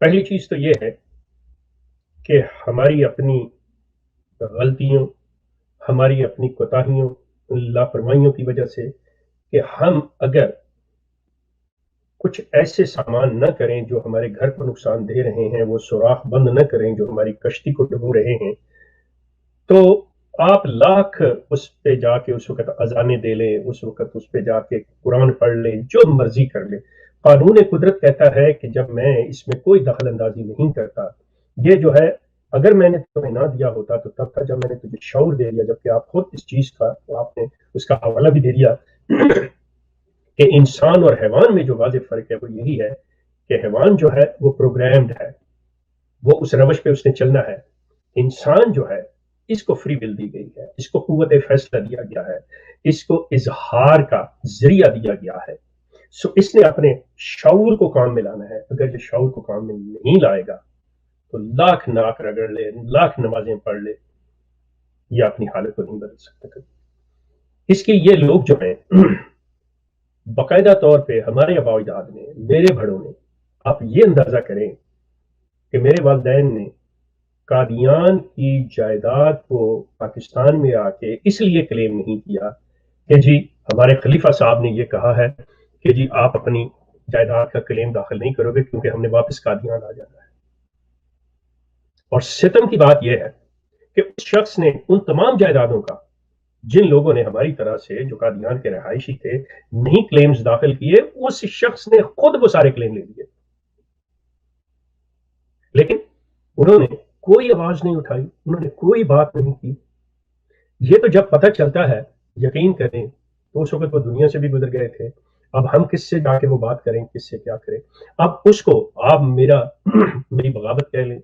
A: پہلی چیز تو یہ ہے کہ ہماری اپنی غلطیوں، ہماری اپنی کوتاہیوں، لاپرواہیوں کی وجہ سے کہ ہم اگر کچھ ایسے سامان نہ کریں جو ہمارے گھر کو نقصان دے رہے ہیں، وہ سوراخ بند نہ کریں جو ہماری کشتی کو ڈبو رہے ہیں، تو آپ لاکھ اس پہ جا کے اس وقت اذانیں دے لیں، اس وقت اس پہ جا کے قرآن پڑھ لیں، جو مرضی کر لیں. قانون قدرت کہتا ہے کہ جب میں اس میں کوئی دخل اندازی نہیں کرتا، یہ جو ہے اگر میں نے تمہیں نہ دیا ہوتا تو تب تک جب میں نے تجھے شعور دے دیا، جبکہ آپ خود اس چیز کا آپ نے اس کا حوالہ بھی دے دیا کہ انسان اور حیوان میں جو واضح فرق ہے وہ یہی ہے کہ حیوان جو ہے وہ پروگرامڈ ہے، وہ اس روش پہ اس نے چلنا ہے. انسان جو ہے اس کو فری ول دی گئی ہے، اس کو قوت فیصلہ دیا گیا ہے، اس کو اظہار کا ذریعہ دیا گیا ہے. سو اس نے اپنے شعور کو کام میں لانا ہے. اگر یہ شعور کو کام میں نہیں لائے گا تو لاکھ ناک رگڑ لے، لاکھ نمازیں پڑھ لے، یہ اپنی حالت کو نہیں بدل سکتا. اس کے یہ لوگ جو ہیں باقاعدہ طور پہ ہمارے آباء و اجداد نے، میرے بڑوں نے، آپ یہ اندازہ کریں کہ میرے والدین نے قادیان کی جائیداد کو پاکستان میں آ کے اس لیے کلیم نہیں کیا کہ جی ہمارے خلیفہ صاحب نے یہ کہا ہے کہ جی آپ اپنی جائیداد کا کلیم داخل نہیں کرو گے کیونکہ ہم نے واپس قادیان آ جانا ہے. اور ستم کی بات یہ ہے کہ اس شخص نے ان تمام جائیدادوں کا جن لوگوں نے ہماری طرح سے جو قادیان کے رہائشی تھے نہیں کلیمز داخل کیے، اس شخص نے خود وہ سارے کلیم لے لیے، لیکن انہوں نے کوئی آواز نہیں اٹھائی، انہوں نے کوئی بات نہیں کی. یہ تو جب پتہ چلتا ہے، یقین کریں، تو اس وقت وہ دنیا سے بھی گزر گئے تھے. اب ہم کس سے جا کے وہ بات کریں، کس سے کیا کریں؟ اب اس کو آپ میری بغاوت کہہ لیں،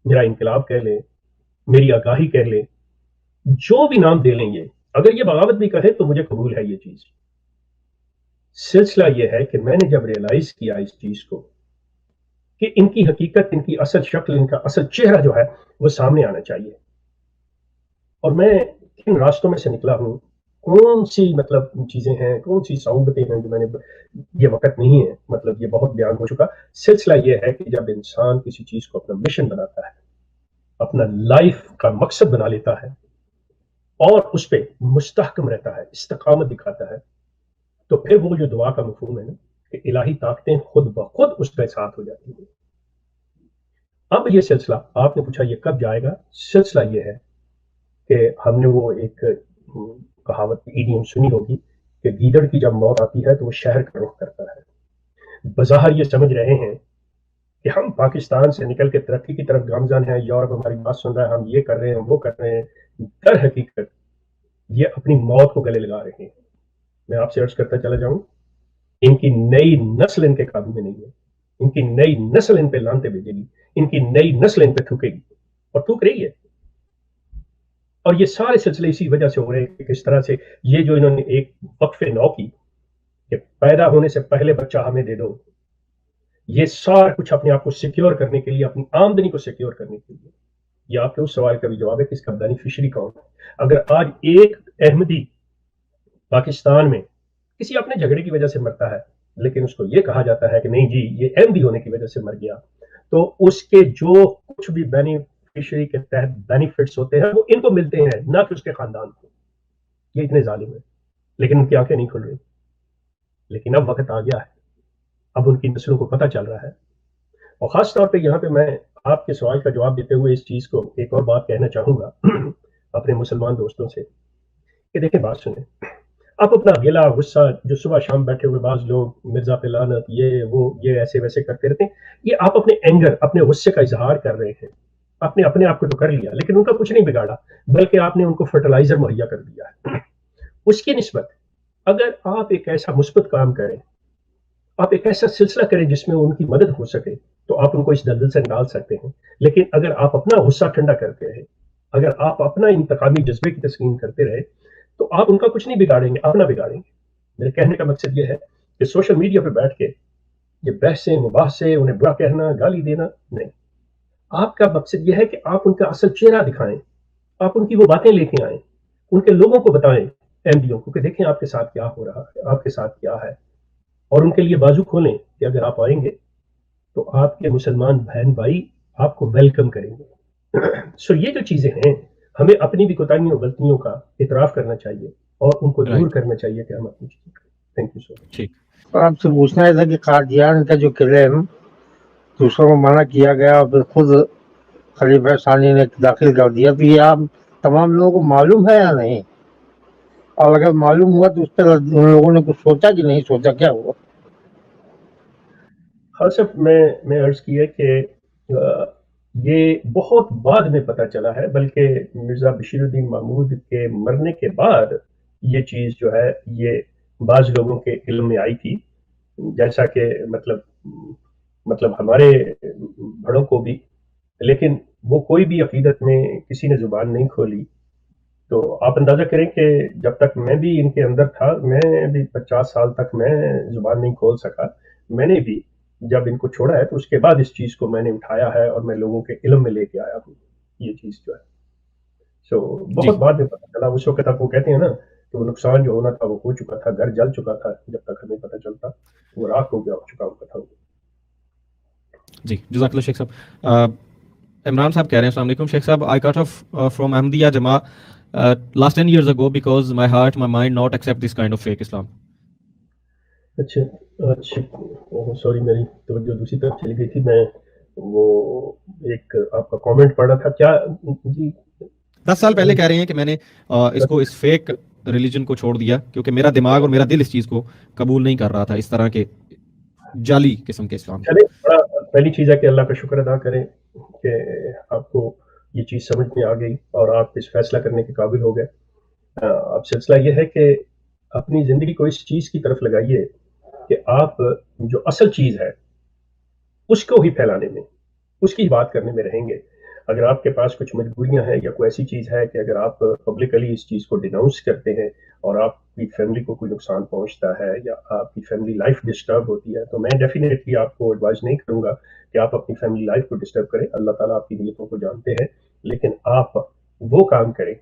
A: میرا انقلاب کہہ لیں، میری آگاہی کہہ لیں، جو بھی نام دے لیں، یہ اگر یہ بغاوت بھی کہے تو مجھے قبول ہے یہ چیز. سلسلہ یہ ہے کہ میں نے جب ریئلائز کیا اس چیز کو کہ ان کی حقیقت، ان کی اصل شکل، ان کا اصل چہرہ جو ہے وہ سامنے آنا چاہیے. اور میں کن راستوں میں سے نکلا ہوں، کون سی مطلب چیزیں ہیں، کون سی صعوبتیں ہیں جو میں نے، یہ وقت نہیں ہے، مطلب یہ بہت بیان ہو چکا. سلسلہ یہ ہے کہ جب انسان کسی چیز کو اپنا مشن بناتا ہے، اپنا لائف کا مقصد بنا لیتا ہے اور اس پہ مستحکم رہتا ہے، استقامت دکھاتا ہے، تو پھر وہ جو دعا کا مفہوم ہے نا کہ الہی طاقتیں خود بخود اس کے ساتھ ہو جاتی ہیں. اب یہ سلسلہ آپ نے پوچھا یہ کب جائے گا، سلسلہ یہ ہے کہ ہم نے وہ ایک کہاوت ایڈیم سنی ہوگی کہ گیدڑ کی جب موت آتی ہے تو وہ شہر کا رخ کرتا ہے. بظاہر یہ سمجھ رہے ہیں کہ ہم پاکستان سے نکل کے ترقی کی طرف گامزن ہیں، یورپ ہماری بات سن رہا ہے، ہم یہ کر رہے ہیں، وہ کر رہے ہیں. در حقیقت یہ اپنی موت کو گلے لگا رہے ہیں. میں آپ سے عرض کرتا چلا جاؤں، ان کی نئی نسل ان کے قابو میں نہیں ہے. ان کی نئی نسل ان پہ لانتے بھیجے گی، ان کی نئی نسل ان پہ تھوکے گی اور تھوک رہی ہے. اور یہ سارے سلسلے اسی وجہ سے ہو رہے ہیں کہ کس طرح سے یہ جو انہوں نے ایک وقف نو کی کہ پیدا ہونے سے پہلے بچہ ہمیں دے دو، یہ سارا کچھ اپنے آپ کو سیکیور کرنے کے لیے، اپنی آمدنی کو سیکیور کرنے کے لیے. یہ آپ کے اس سوال کا بھی جواب ہے کہ اس کا بینیفیشری کون ہے. اگر آج ایک احمدی پاکستان میں کسی اپنے جھگڑے کی وجہ سے مرتا ہے لیکن اس کو یہ کہا جاتا ہے کہ نہیں جی یہ احمدی ہونے کی وجہ سے مر گیا، تو اس کے جو کچھ بھی بینیفیشری کے تحت بینیفٹس ہوتے ہیں وہ ان کو ملتے ہیں، نہ کہ اس کے خاندان کو. یہ اتنے ظالم ہیں لیکن ان کی آنکھیں نہیں کھل رہی. لیکن اب وقت آ گیا ہے، اب ان کی نسلوں کو پتہ چل رہا ہے. اور خاص طور پہ یہاں پہ میں آپ کے سوال کا جواب دیتے ہوئے اس چیز کو ایک اور بات کہنا چاہوں گا اپنے مسلمان دوستوں سے کہ دیکھیں بات سنیں. آپ اپنا گلا غصہ جو صبح شام بیٹھے ہوئے بعض لوگ مرزا پہ لعنت یہ وہ یہ ایسے ویسے کرتے رہتے ہیں، یہ آپ اپنے اینگر، اپنے غصے کا اظہار کر رہے ہیں. آپ نے اپنے آپ کو تو کر لیا لیکن ان کا کچھ نہیں بگاڑا، بلکہ آپ نے ان کو فرٹیلائزر مہیا کر دیا ہے. اس کی نسبت اگر آپ ایک ایسا مثبت کام کریں، آپ ایک ایسا سلسلہ کریں جس میں ان کی مدد ہو سکے، تو آپ ان کو اس دلدل سے نکال سکتے ہیں. لیکن اگر آپ اپنا غصہ ٹھنڈا کرتے رہے، اگر آپ اپنا انتقامی جذبے کی تسکین کرتے رہے، تو آپ ان کا کچھ نہیں بگاڑیں گے، اپنا بگاڑیں گے. میرے کہنے کا مقصد یہ ہے کہ سوشل میڈیا پہ بیٹھ کے یہ بحثیں مباحثے، انہیں برا کہنا، گالی دینا نہیں. آپ کا مقصد یہ ہے کہ آپ ان کا اصل چہرہ دکھائیں، آپ ان کی وہ باتیں لے کے آئیں، ان کے لوگوں کو بتائیں، احمدیوں کو، کہ دیکھیں آپ کے ساتھ کیا ہو رہا ہے، آپ کے ساتھ کیا ہے، اور ان کے لیے بازو کھولیں کہ اگر آپ آئیں گے تو آپ کے مسلمان بہن بھائی آپ کو ویلکم کریں گے. سو یہ جو چیزیں ہیں ہمیں اپنی بھی کوتاہیوں اور غلطیوں کا اعتراف کرنا چاہیے اور ان کو دور کرنا چاہیے کہ ہم اپنی چیزیں کریں. تھینک یو سو مچ.
B: ٹھیک.
D: آپ سے پوچھنا ہے تھا کہ قادیان کا جو کلیم دوسروں کو منع کیا گیا اور پھر خود خلیفہ ثانی نے داخل کر دیا، تو یہ آپ تمام لوگوں کو معلوم ہے یا نہیں؟ اور اگر معلوم ہوا تو اس پر ان لوگوں نے کچھ سوچا کہ نہیں سوچا، کیا ہوا؟
A: ہاں صاحب میں عرض کی ہے کہ یہ بہت بعد میں پتہ چلا ہے، بلکہ مرزا بشیر الدین محمود کے مرنے کے بعد یہ چیز جو ہے یہ بعض لوگوں کے علم میں آئی تھی، جیسا کہ مطلب ہمارے بڑوں کو بھی، لیکن وہ کوئی بھی عقیدت میں کسی نے زبان نہیں کھولی. تو آپ اندازہ کریں کہ جب تک میں بھی ان کے اندر تھا، میں بھی 50 سال تک میں زبان نہیں کھول سکا. میں نے بھی جب ان کو چھوڑا ہے تو اس کے بعد اس چیز کو میں نے اٹھایا ہے اور میں لوگوں کے علم میں لے کے آیا ہوں یہ چیز جو ہے. سو بہت بعد میں پتہ چلا. اس وقت آپ وہ کہتے ہیں نا کہ وہ نقصان جو ہونا تھا وہ ہو چکا تھا، گھر جل چکا تھا، جب تک ہمیں پتہ چلتا وہ راکھ ہو گیا ہو چکا ہوتا تھا.
B: جی جزاک اللہ شیخ صاحب. عمران صاحب کہہ رہے ہیں السلام علیکم شیخ صاحب, I cut off from Ahmadiyya Jama last 10 years ago because my heart, my mind not accept this kind of fake Islam.
A: اچھا سوری میری توجہ دوسری طرف چلی گئی تھی. میں وہ ایک آپ کا کامنٹ پڑھ رہا تھا کیا جی.
B: 10 سال پہلے کہہ رہے ہیں کہ میں نے اس کو اس فیک ریلیجن کو چھوڑ دیا کیونکہ میرا دماغ اور میرا دل اس چیز کو قبول نہیں کر رہا تھا, اس طرح کے جعلی قسم کے اسلام.
A: چلے پہلی چیز ہے کہ اللہ کا شکر ادا کریں کہ آپ کو یہ چیز سمجھ میں آ گئی اور آپ اس فیصلہ کرنے کے قابل ہو گئے. اب سلسلہ یہ ہے کہ اپنی زندگی کو اس چیز کی طرف لگائیے کہ آپ جو اصل چیز ہے اس کو ہی پھیلانے میں, اس کی بات کرنے میں رہیں گے. اگر آپ کے پاس کچھ مجبوریاں ہیں یا کوئی ایسی چیز ہے کہ اگر آپ پبلکلی اس چیز کو ڈیناؤنس کرتے ہیں اور آپ کی فیملی کو کوئی نقصان پہنچتا ہے یا آپ کی فیملی لائف ڈسٹرب ہوتی ہے، تو میں ڈیفینیٹلی آپ کو ایڈوائز نہیں کروں گا کہ آپ اپنی فیملی لائف کو ڈسٹرب کریں. اللہ تعالیٰ آپ کی نیتوں کو جانتے ہیں، لیکن آپ وہ کام کریں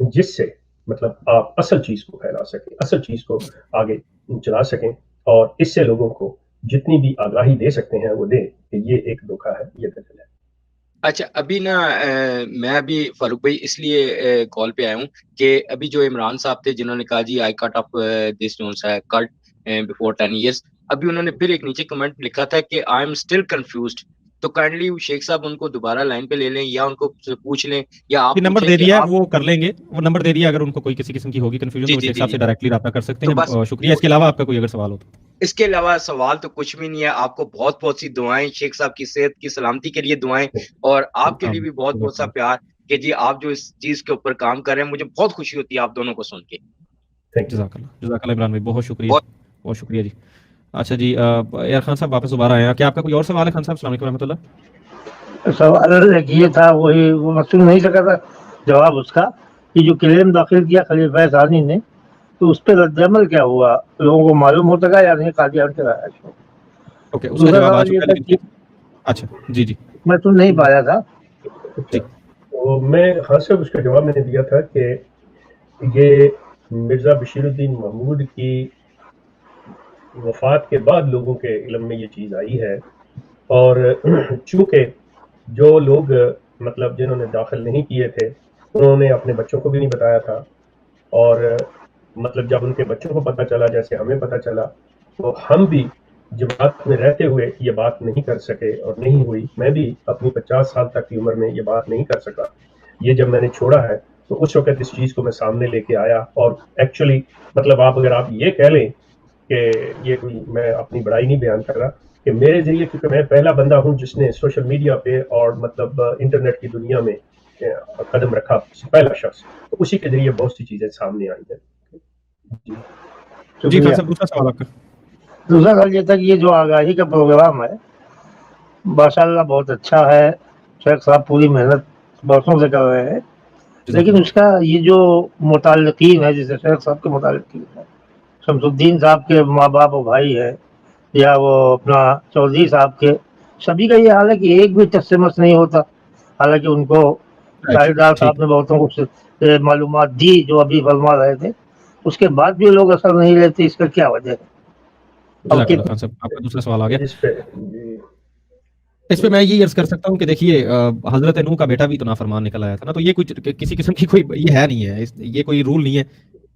A: جس سے مطلب آپ اصل چیز کو پھیلا سکیں، اصل چیز کو آگے چلا سکیں، اور اس سے لوگوں کو جتنی بھی آگاہی دے سکتے ہیں وہ دیں کہ یہ ایک دھوکہ ہے، یہ دجل ہے.
E: اچھا ابھی نا میں ابھی فاروق بھائی اس لیے کال پہ آیا ہوں کہ ابھی جو عمران صاحب تھے جنہوں نے کہا جی آئی کٹ آف دس نوٹس ہے کٹ بفور 10 ایئرس، ابھی انہوں نے پھر ایک نیچے کمنٹ لکھا تھا کہ آئی ایم اسٹل کنفیوزڈ. تو کائنڈلی شیخ صاحب ان کو دوبارہ لائن پہ لے لیں یا ان کو پوچھ لیں یا آپ
B: نمبر
E: پوچھیں
B: دے
E: کہ
B: دیا
E: آپ
B: وہ کر لیں گے، وہ نمبر دے دیا، اگر ان کو کوئی کسی قسم کی ہوگی کنفیوژن
E: جی
B: تو وہ
E: جی
B: شیخ
E: جی
B: صاحب
E: جی
B: سے ڈائریکٹلی رابطہ کر سکتے
E: تو
B: ہیں.
E: بس
B: شکریہ. اس کے علاوہ آپ کا کوئی اگر سوال ہو تو
E: اس کے علاوہ سوال تو کچھ بھی نہیں ہے. آپ کو بہت بہت سی دعائیں، شیخ صاحب کی صحت کی سلامتی کے لیے دعائیں، اور آپ کے لیے بھی بہت بہت سا پیار کہ جی آپ جو اس چیز کے اوپر کام کر رہے ہیں. مجھے بہت خوشی ہوتی ہے آپ دونوں کو سن کے.
B: جزاک اللہ عمران بھائی، بہت شکریہ، بہت شکریہ جی. اچھا جی یار خان صاحب واپس دوبارہ آئے ہیں، کیا آپ کا کوئی اور سوال ہے خان صاحب؟ السلام علیکم ورحمۃ اللہ.
D: سوال ایک یہ تھا، وہی وہ مقصود نہیں سکا تھا جواب اس کا، کہ جو کلیم داخل کیا خلیفہ ثانی نے، تو اس پہ رد عمل کیا ہوا؟ لوگوں کو معلوم ہوتا گا یا نہیں قادیان کے رائے؟
B: اوکے، اس کا جواب آ چکا ہے لیکن اچھا جی جی
D: میں تو نہیں پایا تھا.
A: اچھا تو میں خان صاحب اس کا جواب میں نے دیا تھا کہ یہ مرزا بشیر الدین محمود کی وفات کے بعد لوگوں کے علم میں یہ چیز آئی ہے، اور چونکہ جو لوگ مطلب جنہوں نے داخل نہیں کیے تھے انہوں نے اپنے بچوں کو بھی نہیں بتایا تھا، اور مطلب جب ان کے بچوں کو پتہ چلا جیسے ہمیں پتہ چلا، تو ہم بھی جماعت میں رہتے ہوئے یہ بات نہیں کر سکے اور نہیں ہوئی. میں بھی اپنی 50 سال تک کی عمر میں یہ بات نہیں کر سکا. یہ جب میں نے چھوڑا ہے تو اس وقت اس چیز کو میں سامنے لے کے آیا، اور ایکچولی مطلب اگر آپ یہ کہہ لیں کہ یہ کوئی، میں اپنی بڑائی نہیں بیان کر رہا، کہ میرے ذریعے، کیونکہ میں پہلا بندہ ہوں جس نے سوشل میڈیا پہ اور مطلب انٹرنیٹ کی دنیا میں قدم رکھا، پہلا شخص، تو اسی کے ذریعے بہت سی چیزیں سامنے آئی ہیں.
B: جی خان صاحب دوسرا سوال آپ کا.
D: دوسرا سوال یہ تھا کہ یہ جو آگاہی کا پروگرام ہے ماشاء اللہ بہت اچھا ہے، شیخ صاحب پوری محنت برسوں سے کر رہے ہیں، لیکن اس کا یہ جو متعلقین ہے، جیسے شیخ صاحب کے متعلقین ہے، شمس الدین صاحب کے ماں باپ و بھائی ہے، یا وہ اپنا چودھری صاحب کے، سبھی کا یہ حال ہے کہ ایک بھی ٹس سے مس نہیں ہوتا. حالانکہ ان کو شاہدار صاحب نے بہتوں کو معلومات دی جو ابھی فرما رہے تھے، اس کے بعد بھی لوگ اثر نہیں لیتے. اس کا کیا وجہ ہے؟
B: جزاک اللہ خان صاحب. آپ کا دوسرا سوال آ گیا. اس پہ میں یہ عرض کر سکتا ہوں کہ دیکھیے حضرت نوح کا بیٹا بھی تو نافرمان نکل آیا تھا نا، تو یہ کچھ کسی قسم کی کوئی یہ ہے نہیں ہے، یہ کوئی رول نہیں ہے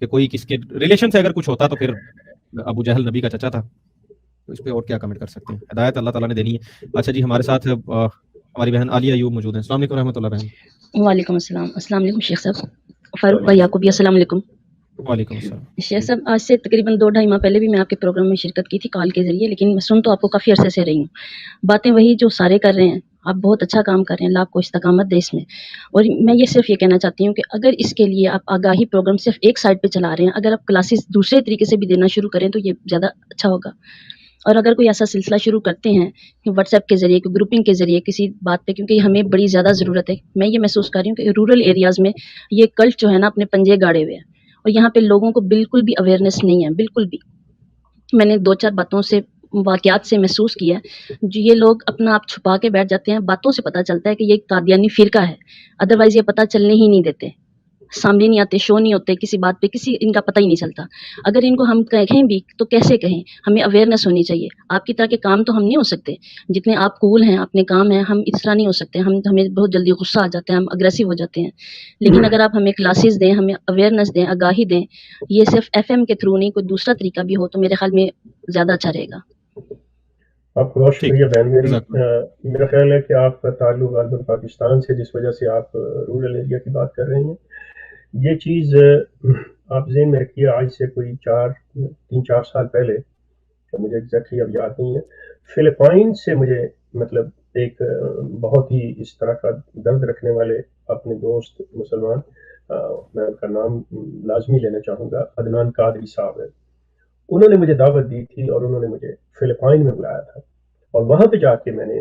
B: کہ کوئی کس کے ریلیشن سے اگر کچھ ہوتا تو پھر ابو جہل نبی کا چچا تھا. تو اس پہ اور کیا کمنٹ کر سکتے ہیں، ہدایت اللہ تعالیٰ نے دینی ہے. اچھا جی ہمارے ساتھ ہماری بہن عالیہ ایوب موجود ہیں. السلام علیکم رحمۃ اللہ بہن.
F: وعلیکم السلام. السلام علیکم شیخ صاحب. فاروق بھائی آپ کو بھی السلام علیکم.
B: وعلیکم السلام.
F: شیخ صاحب آج سے تقریباً 2-2.5 ماہ پہلے بھی میں آپ کے پروگرام میں شرکت کی تھی کال کے ذریعے، لیکن میں سن تو آپ کو کافی عرصے سے رہی ہوں. باتیں وہی جو سارے کر رہے ہیں، آپ بہت اچھا کام کر رہے ہیں، اللہ آپ کو استقامت دے اس میں. اور میں یہ صرف یہ کہنا چاہتی ہوں کہ اگر اس کے لیے آپ آگاہی پروگرام صرف ایک سائڈ پہ چلا رہے ہیں، اگر آپ کلاسز دوسرے طریقے سے بھی دینا شروع کریں تو یہ زیادہ اچھا ہوگا. اور اگر کوئی ایسا سلسلہ شروع کرتے ہیں کہ واٹس ایپ کے ذریعے، کوئی گروپنگ کے ذریعے کسی بات پہ، کیونکہ ہمیں بڑی زیادہ ضرورت ہے. میں یہ محسوس کر رہی ہوں کہ رورل ایریاز میں یہ کلٹ جو ہے نا اپنے پنجے گاڑے ہوئے ہیں، اور یہاں پہ لوگوں کو بالکل بھی اویئرنیس نہیں ہے، بالکل بھی. میں نے 2-4 باتوں سے، واقعات سے محسوس کیا ہے، جو یہ لوگ اپنا آپ چھپا کے بیٹھ جاتے ہیں. باتوں سے پتہ چلتا ہے کہ یہ قادیانی فرقہ ہے، ادروائز یہ پتہ چلنے ہی نہیں دیتے، سامنے نہیں آتے، شو نہیں ہوتے کسی بات پہ، کسی ان کا پتہ ہی نہیں چلتا. اگر ان کو ہم کہیں بھی تو کیسے کہیں؟ ہمیں اویئرنیس ہونی چاہیے. آپ کی طرح کے کام تو ہم نہیں ہو سکتے جتنے آپ کول ہیں، اپنے کام ہیں، ہم اس طرح نہیں ہو سکتے. ہمیں بہت جلدی غصہ آ جاتا ہے، ہم اگریسو ہو جاتے ہیں. لیکن اگر آپ ہمیں کلاسز دیں، ہمیں اویئرنیس دیں، آگاہی دیں، یہ صرف FM کے تھرو نہیں، کوئی دوسرا طریقہ بھی ہو تو میرے خیال میں زیادہ اچھا رہے گا.
A: آپ کو بہت شکریہ بہن میری. میرا خیال ہے کہ آپ کا تعلق غالباً پاکستان سے، جس وجہ سے آپ رورل ایریا کی بات کر رہے ہیں. یہ چیز آپ ذہن میں رکھیے، آج سے کوئی 3-4 سال پہلے، مجھے ایگزیکٹلی اب یاد نہیں ہے، فلپائن سے مجھے مطلب ایک بہت ہی اس طرح کا درد رکھنے والے اپنے دوست مسلمان، میں ان کا نام لازمی لینا چاہوں گا، عدنان قادری صاحب ہے. انہوں نے مجھے دعوت دی تھی اور انہوں نے مجھے فلپائن میں بلایا تھا، اور وہاں پہ جا کے میں نے